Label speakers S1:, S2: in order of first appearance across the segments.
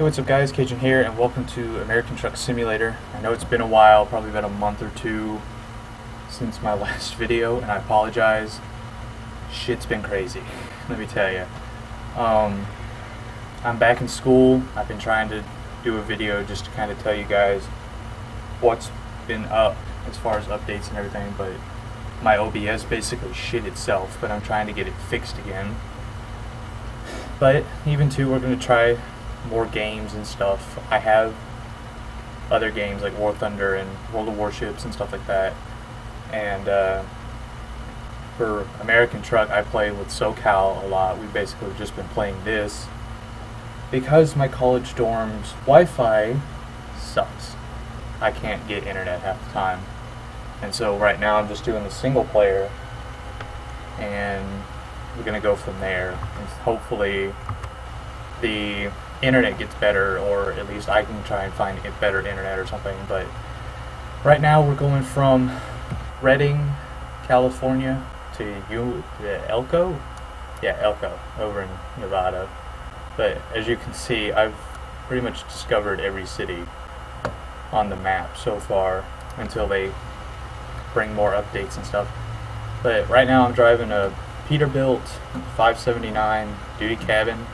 S1: Hey, what's up guys, Cajun here, and welcome to American Truck Simulator. I know it's been a while, probably been a month or two since my last video, and I apologize. Shit's been crazy, let me tell you. I'm back in school. I've been trying to do a video just to kind of tell you guys what's been up as far as updates and everything, but my OBS basically shit itself, but I'm trying to get it fixed again. But even too, we're going to try more games and stuff. I have other games like War Thunder and World of Warships and stuff like that. And for American Truck, I play with SoCal a lot. We've basically just been playing this because my college dorm's Wi-Fi sucks. I can't get internet half the time. And so right now I'm just doing the single player, and we're going to go from there. And hopefully the internet gets better, or at least I can try and find better internet or something. But right now we're going from Redding, California to Elko? Yeah, Elko, over in Nevada. But as you can see, I've pretty much discovered every city on the map so far until they bring more updates and stuff. But right now I'm driving a Peterbilt 579 duty cabin.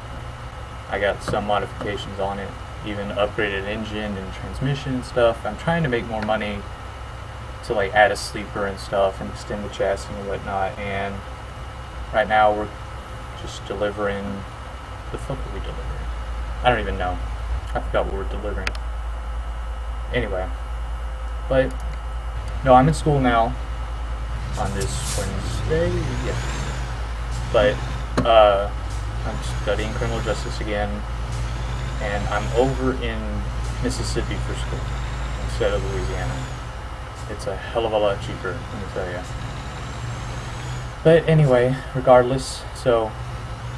S1: I got some modifications on it, even upgraded engine and transmission and stuff. I'm trying to make more money to like add a sleeper and stuff and extend the chassis and whatnot. And right now we're just delivering. The fuck are we delivering? I don't even know. I forgot what we're delivering. Anyway, but no, I'm in school now on this Wednesday. Yeah, but I'm studying criminal justice again, and I'm over in Mississippi for school instead of Louisiana. It's a hell of a lot cheaper, let me tell you. But anyway, regardless, so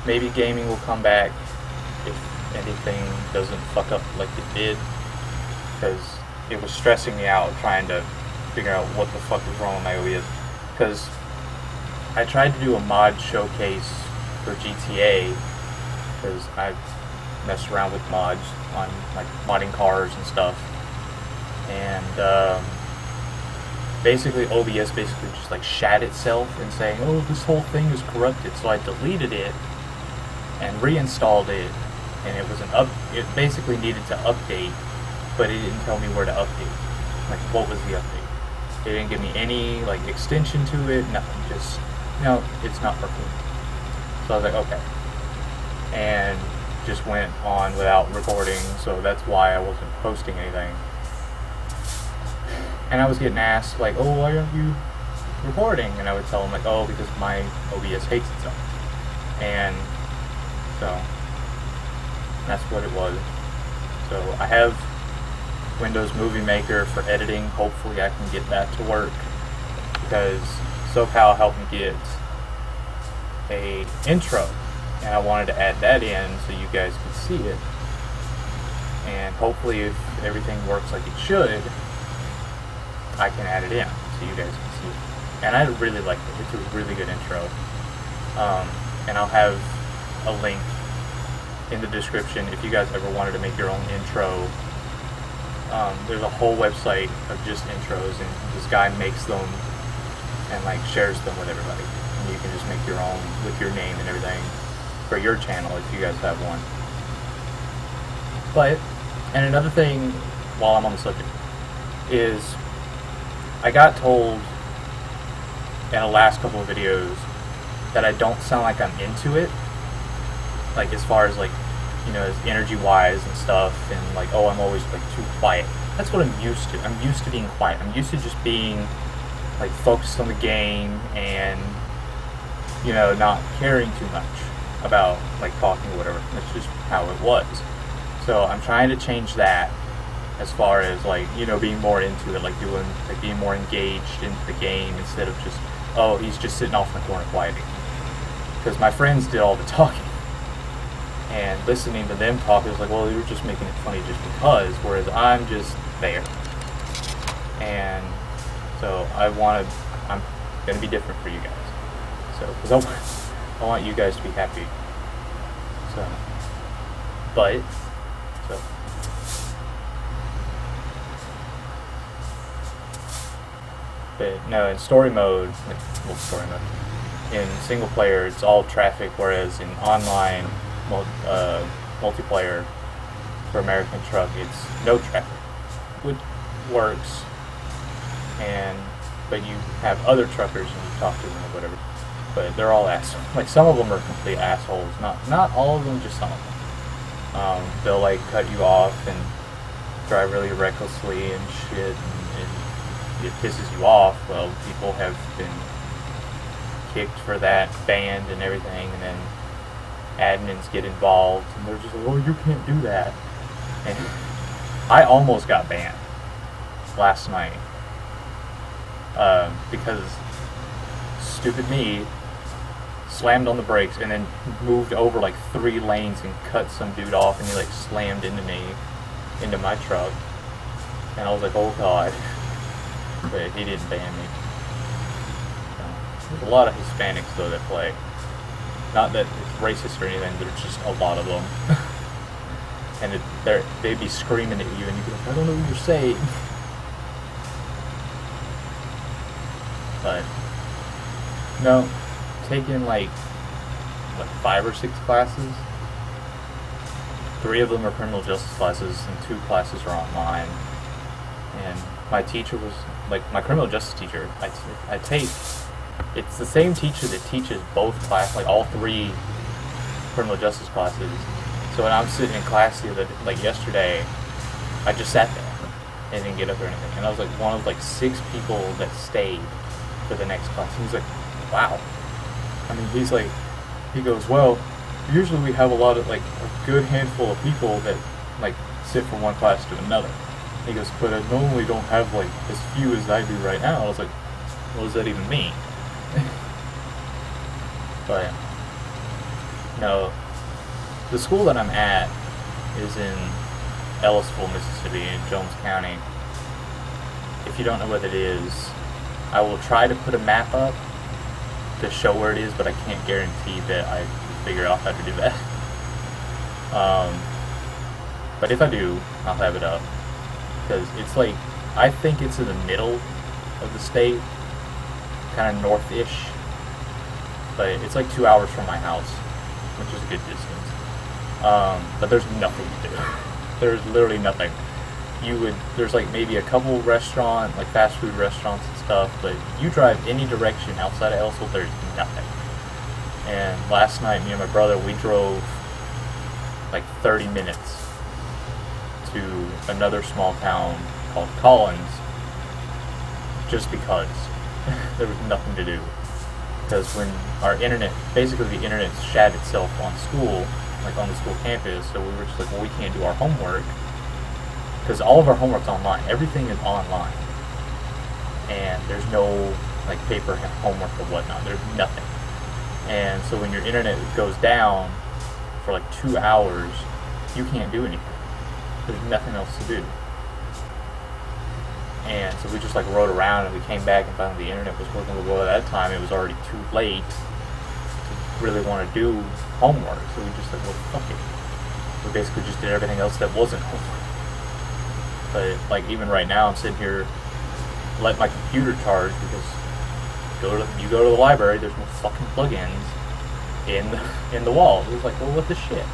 S1: maybe gaming will come back if anything doesn't fuck up like it did, because it was stressing me out trying to figure out what the fuck was wrong with my OBS. Because I tried to do a mod showcase for GTA, because I mess around with mods on like modding cars and stuff, and basically OBS basically just like shat itself and saying, oh, this whole thing is corrupted. So I deleted it and reinstalled it, and it was it basically needed to update, but it didn't tell me where to update. Like, what was the update? They didn't give me any like extension to it, nothing. Just, no, it's not working. So I was like, okay, and just went on without recording. So that's why I wasn't posting anything. And I was getting asked like, oh, why aren't you recording? And I would tell them like, oh, because my OBS hates itself. And so that's what it was. So I have Windows Movie Maker for editing. Hopefully I can get that to work, because SoCal helped me get a intro, and I wanted to add that in so you guys can see it. And hopefully if everything works like it should, I can add it in so you guys can see it. And I really like it. It's a really good intro. And I'll have a link in the description if you guys ever wanted to make your own intro. There's a whole website of just intros, and this guy makes them and like shares them with everybody. And you can just make your own with your name and everything for your channel if you guys have one. But, and another thing while I'm on the subject is, I got told in the last couple of videos that I don't sound like I'm into it, like as far as like, you know, as energy wise and stuff, and like, oh, I'm always like too quiet. That's what I'm used to. I'm used to being quiet. I'm used to just being like focused on the game and, you know, not caring too much about like talking or whatever. That's just how it was. So I'm trying to change that, as far as like, you know, being more into it, like being more engaged into the game instead of just, oh, he's just sitting off in the corner quieting. Because my friends did all the talking, and listening to them talk is like, well, you're just making it funny just because, whereas I'm just there. And so I'm gonna be different for you guys. So, because I want you guys to be happy. So, but So. But no, in story mode, in single player, it's all traffic, whereas in online multiplayer for American Truck, it's no traffic, which works. But you have other truckers and you talk to them or whatever. But they're all assholes. Like, some of them are complete assholes. Not all of them, just some of them. They'll like cut you off and drive really recklessly and shit, and it pisses you off. Well, people have been kicked for that, banned and everything, and then admins get involved and they're just like, oh, you can't do that. And I almost got banned last night because stupid me slammed on the brakes and then moved over like 3 lanes and cut some dude off, and he like slammed into my truck, and I was like, oh god. But he didn't ban me. There's a lot of Hispanics though that play. Not that it's racist or anything, there's just a lot of them. And they'd be screaming at you and you'd be like, I don't know what you're saying. But no, taking like 5 or 6 classes. 3 of them are criminal justice classes and 2 classes are online. And my teacher was like, my criminal justice teacher, I take, it's the same teacher that teaches both class, like all 3 criminal justice classes. So when I'm sitting in class yesterday, I just sat there and didn't get up or anything. And I was like one of like 6 people that stayed for the next class. He was like, wow. I mean, he goes, well, usually we have a good handful of people that like sit from one class to another. He goes, but I normally don't have like as few as I do right now. I was like, what does that even mean? But no, the school that I'm at is in Ellisville, Mississippi, in Jones County. If you don't know what it is, I will try to put a map up to show where it is, but I can't guarantee that I figure out how to do that. But if I do, I'll have it up. Because it's like, I think it's in the middle of the state, kind of north-ish. But it's like 2 hours from my house, which is a good distance. But there's nothing to do. There's literally nothing. There's like maybe a couple restaurants, like fast food restaurants and stuff, but you drive any direction outside of Elko, there's nothing. And last night, me and my brother, we drove like 30 minutes to another small town called Collins, just because there was nothing to do. Because when basically the internet shat itself on school, like on the school campus, so we were just like, well, we can't do our homework. Because all of our homework's online. Everything is online. And there's no like paper homework or whatnot. There's nothing. And so when your internet goes down for like 2 hours, you can't do anything. There's nothing else to do. And so we just like rode around and we came back and found the internet was working. Well, at that time it was already too late to really want to do homework. So we just said, well, fuck it. We basically just did everything else that wasn't homework. But like even right now, I'm sitting here, let my computer charge because you go to the library, there's no fucking plugins in the wall. It was like, well, what the shit?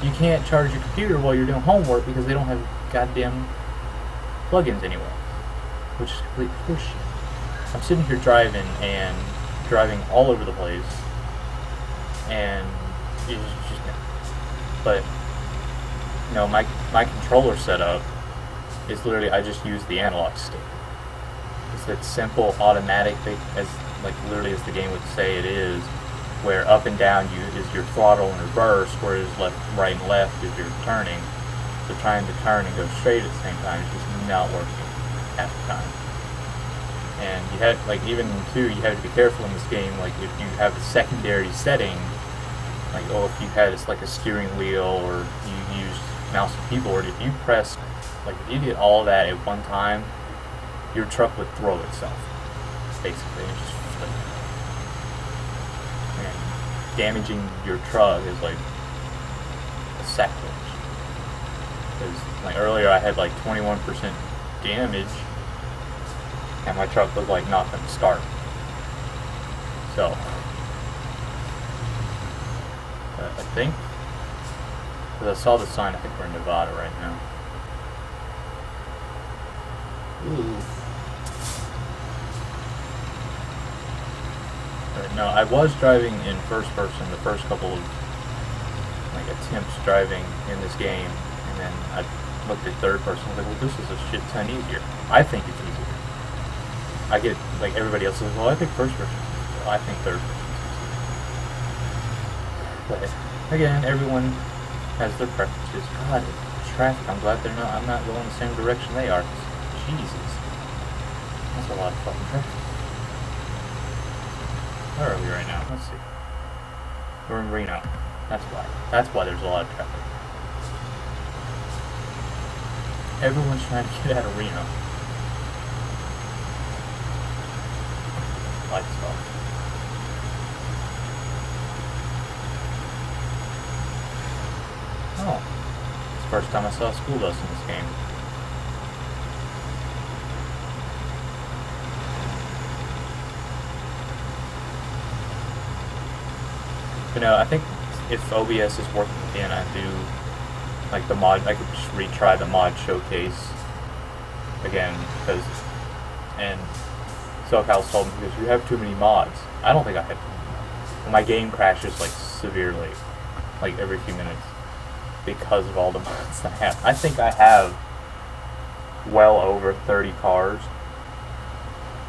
S1: You can't charge your computer while you're doing homework because they don't have goddamn plugins anywhere, which is complete horseshit. I'm sitting here driving all over the place, and it's just, but you know, my controller setup is literally, I just use the analog stick. It's that simple automatic thing, as like literally as the game would say it is, where up and down is your throttle and reverse, whereas right and left is your turning. So trying to turn and go straight at the same time is just not working half the time. And you have, like, even too, you have to be careful in this game. Like if you have a secondary setting, like if you had like a steering wheel or you use mouse and keyboard, if you press, like if you did all that at one time, your truck would throw itself, basically. It's just like, and damaging your truck is like a sacrilege. Because like earlier I had like 21% damage, and my truck was like not gonna start. So I think, because I saw the sign, I think we're in Nevada right now. Ooh. But no, I was driving in first person the first couple of like attempts driving in this game, and then I looked at third person. I was like, well, this is a shit ton easier. I think it's easier. I get like everybody else says, well, I think first person. Well, I think third person. But again, everyone has their preferences. God, traffic. I'm glad I'm not going the same direction they are. Jesus, that's a lot of fucking traffic. Where are we right now? Let's see. We're in Reno. That's why. That's why there's a lot of traffic. Everyone's trying to get out of Reno. Lights off. Oh. It's the first time I saw a school bus in this game. But no, I think if OBS is working again, I do like the mod. I could just retry the mod showcase again, because and SoCal told me, because you have too many mods. I don't think I have too many mods. My game crashes like severely, like every few minutes, because of all the mods I have. I think I have well over 30 cars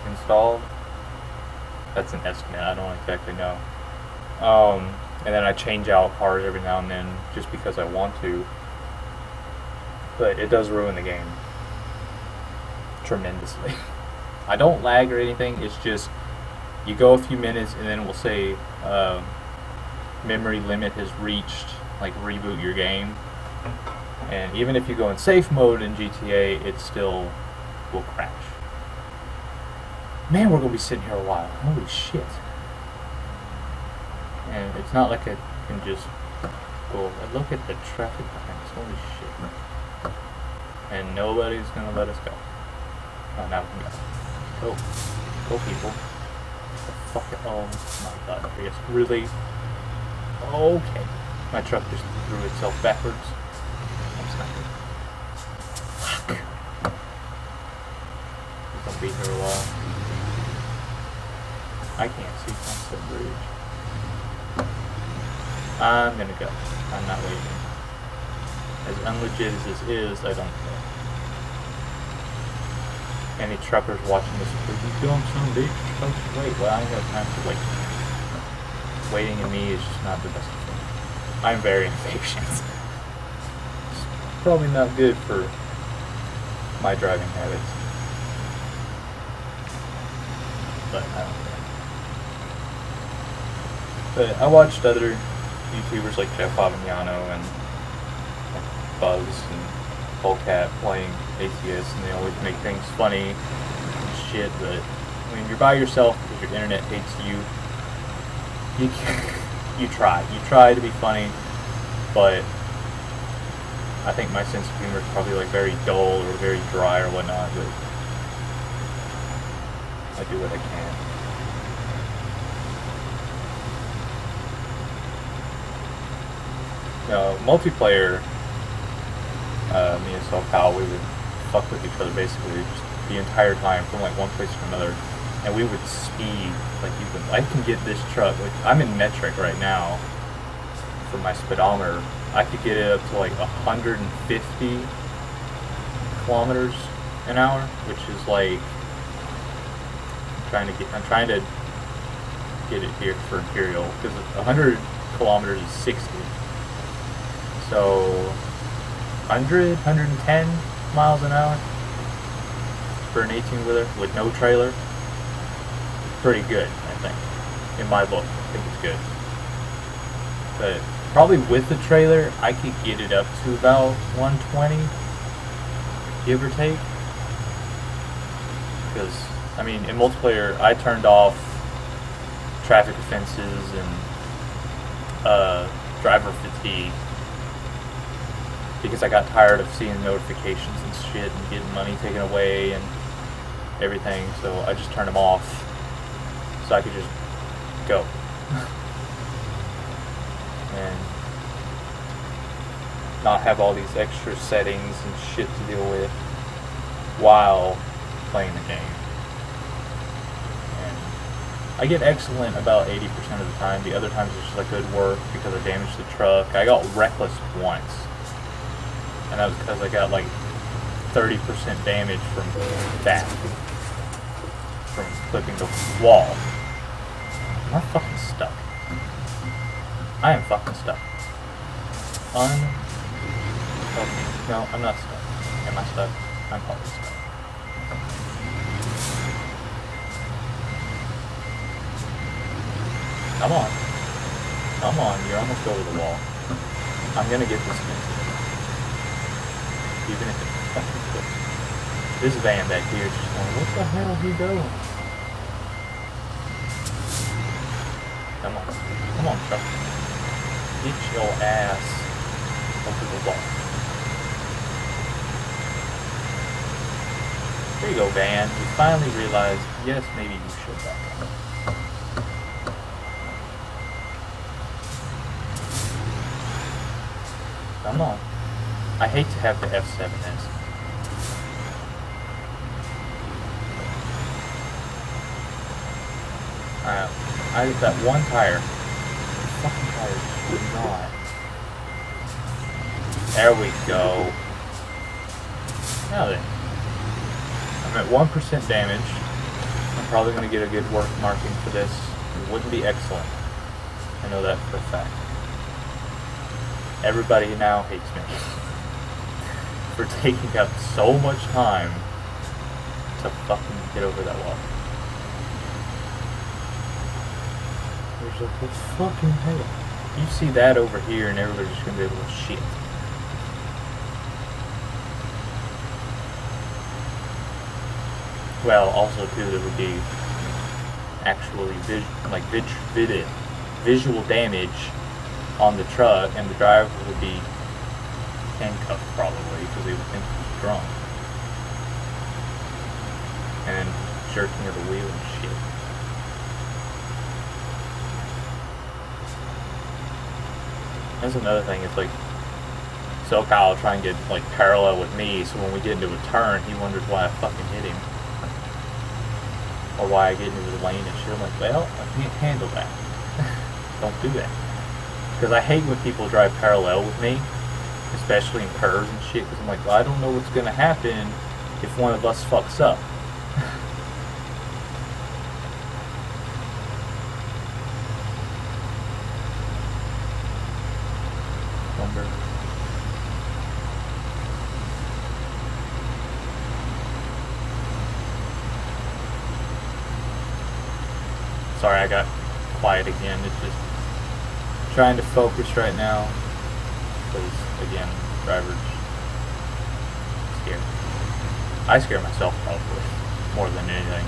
S1: installed. That's an estimate. I don't exactly know. And then I change out cars every now and then just because I want to. But it does ruin the game tremendously. I don't lag or anything, it's just you go a few minutes and then we'll say memory limit has reached, like reboot your game. And even if you go in safe mode in GTA, it still will crash. Man, we're going to be sitting here a while. Holy shit. And it's not like I can just go, look at the traffic behind us, holy shit. And nobody's gonna let us go. Oh, now we can go. Go. Go, people. Fuck it. Oh my god, I guess. Really? Okay. My truck just threw itself backwards. I'm snapping. Fuck. It's gonna be here a while. I can't see Sunset Bridge. I'm gonna go. I'm not waiting. As unlegit as this is, I don't care. Any truckers watching this, you doing some big trucks wait. Well, I ain't got time to wait. Waiting in me is just not the best thing. I'm very impatient. It's probably not good for my driving habits. But I don't care. But I watched other YouTubers like Jeff Favignano and Buzz and Polecat playing ATS, and they always make things funny and shit, but when you're by yourself because your internet hates you, you try to be funny, but I think my sense of humor is probably like very dull or very dry or whatnot, but I do what I can. Multiplayer, me and SoCal, we would fuck with each other basically just the entire time from like one place to another, and we would speed like even. I can get this truck, like I'm in metric right now for my speedometer. I could get it up to like 150 kilometers an hour, which is like I'm trying to get it here for Imperial, because 100 kilometers is 60. So 100, 110 miles an hour for an 18-wheeler with no trailer. Pretty good, I think. In my book, I think it's good. But probably with the trailer, I could get it up to about 120, give or take. Because, I mean, in multiplayer, I turned off traffic offenses and driver fatigue. because I got tired of seeing notifications and shit and getting money taken away and everything, so I just turned them off so I could just go. And not have all these extra settings and shit to deal with while playing the game. And I get excellent about 80% of the time. The other times it's just like good work because I damaged the truck. I got reckless once, and that was because I got like 30% damage from that, from clipping the wall. Am I fucking stuck? I am fucking stuck. Oh, no, I'm not stuck. Am I stuck? I'm probably stuck. Come on. Come on, you're almost over the wall. I'm gonna get this thing. Even if it's fucking quick. This van back here is just going, what the hell are you doing? Come on. Come on, truck. Get your ass over the wall. There you go, van. You finally realized, yes, maybe you should back up. Come on. I hate to have the F7s. I that one tire. The fucking tire just would not. There we go. Now then. I'm at 1% damage. I'm probably going to get a good work marking for this. It wouldn't be excellent. I know that for a fact. Everybody now hates me for taking up so much time to fucking get over that wall. There's like, what fucking hell? You see that over here and everybody's just gonna be able to shit. Well, also too, there would be actually visual damage on the truck, and the driver would be handcuffed probably because they would think he was drunk and jerking of the wheel and shit. That's another thing. It's like, so Kyle will try and get like parallel with me, so when we get into a turn, he wonders why I fucking hit him or why I get into the lane and shit. I'm like, well, I can't handle that. Don't do that. Because I hate when people drive parallel with me, especially in curves and shit, because I'm like, well, I don't know what's going to happen if one of us fucks up. Sorry, I got quiet again. It's just trying to focus right now because, again, drivers scare. I scare myself probably more than anything.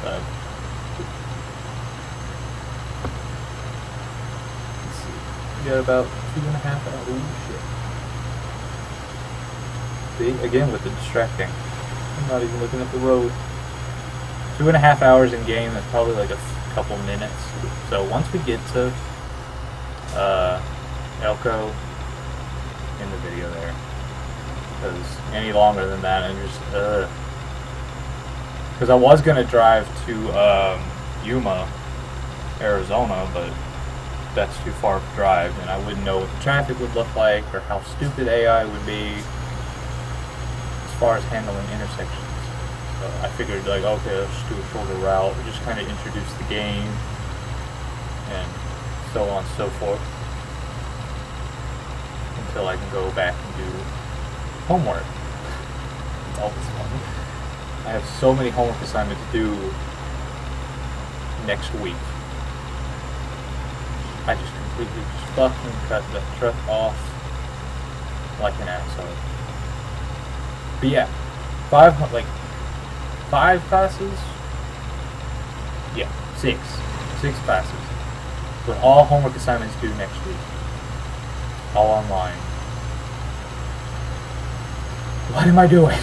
S1: But let's see. We got about 2.5 hours. Oh shit! See, again with the distracting. I'm not even looking at the road. 2.5 hours in game, that's probably like a couple minutes. So once we get to Elko, in the video there. Because any longer than that, I'm just, because I was going to drive to Yuma, Arizona, but that's too far to drive, and I wouldn't know what the traffic would look like, or how stupid AI would be as far as handling intersections. So I figured, like, okay, let's just do a shorter route, just kind of introduce the game, and so on and so forth, until I can go back and do homework. All this fun. I have so many homework assignments to do next week. I just completely fucking cut the truck off like an asshole. But yeah, 5 classes? Yeah, 6 classes. with all homework assignments due next week. All online. What am I doing?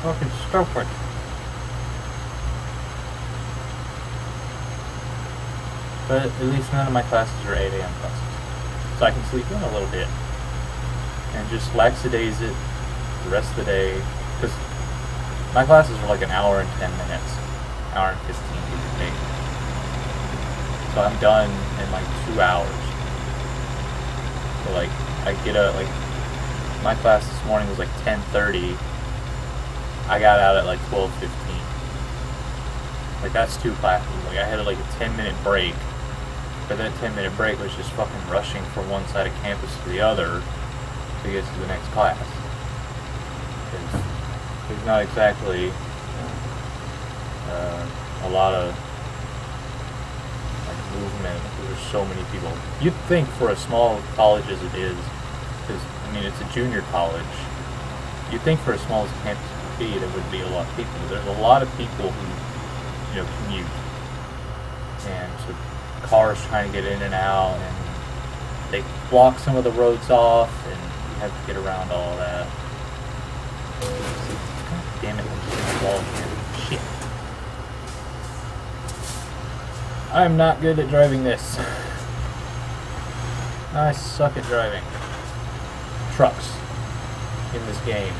S1: Fucking stupid. But at least none of my classes are 8 a.m. classes. So I can sleep in a little bit. And just laxadaise it the rest of the day. Because my classes are like an hour and 10 minutes. Hour and 15 give or take. So I'm done in like 2 hours. So like, I get up, like, my class this morning was like 10:30. I got out at like 12:15. Like, that's 2 classes. Like, I had like a 10-minute break. But that 10-minute break was just fucking rushing from one side of campus to the other to get to the next class. Because there's not exactly a lot of like movement. There's so many people. You'd think for a small college as it is, because I mean it's a junior college, you'd think for as small as campus would be, there would be a lot of people. But there's a lot of people who, you know, commute, and so cars trying to get in and out, and they block some of the roads off, and you have to get around all of that. God damn it! Wall here. Shit. I'm not good at driving this. I suck at driving trucks in this game.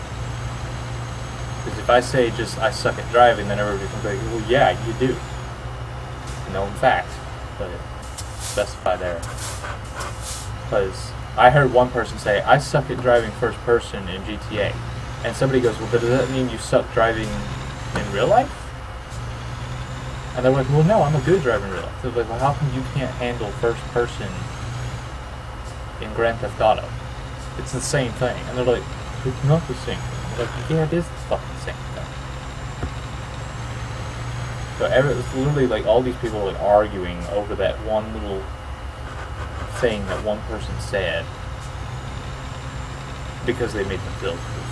S1: Because if I say just I suck at driving, then everybody's going to be like, well, yeah, you do. No, in fact, but specify there. Because I heard one person say, I suck at driving first person in GTA. And somebody goes, well, does that mean you suck driving in real life? And they're like, well, no, I'm a good driver in real life. They're like, well, how come you can't handle first person in Grand Theft Auto? It's the same thing. And they're like, it's not the same thing. I'm like, yeah, it is the fucking same thing. So it's literally like all these people are like arguing over that one little thing that one person said because they made them feel stupid.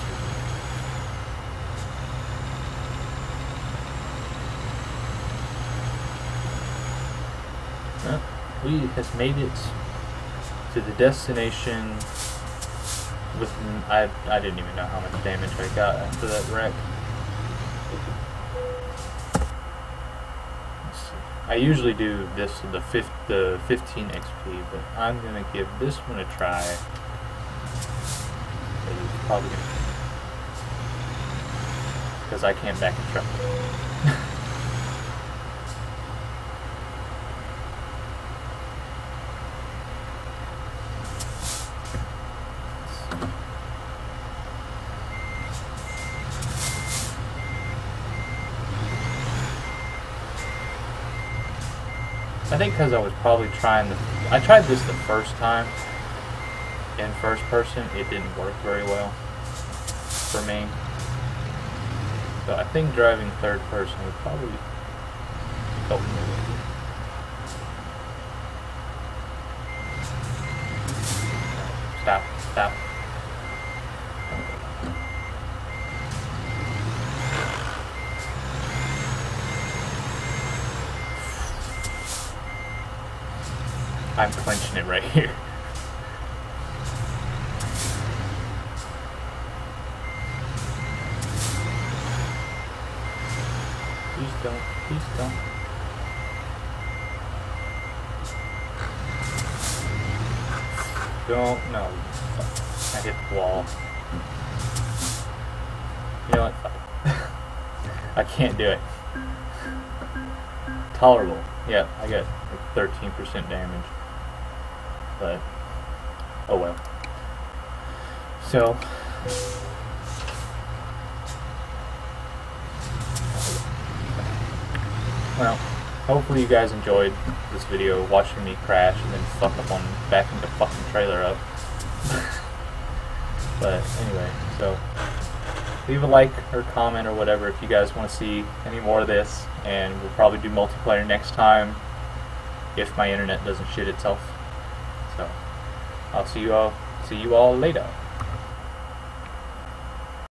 S1: Well, we have made it to the destination with, I didn't even know how much damage I got after that wreck. I usually do this the 15 XP, but I'm gonna give this one a try. It's probably gonna, because I can't back in truck. I think because I was probably I tried this the first time in first person, it didn't work very well for me. So I think driving third person would probably help me a little bit. Stop, stop. I'm clenching it right here. Please don't, please don't. Don't, no. I hit the wall. You know what? Fuck. I can't do it. Tolerable. Yeah, I got like 13% damage. But, oh well. So, well, hopefully you guys enjoyed this video, watching me crash and then fuck up on backing the fucking trailer up. But anyway, so leave a like or comment or whatever if you guys want to see any more of this, and we'll probably do multiplayer next time if my internet doesn't shit itself. So I'll see you all later.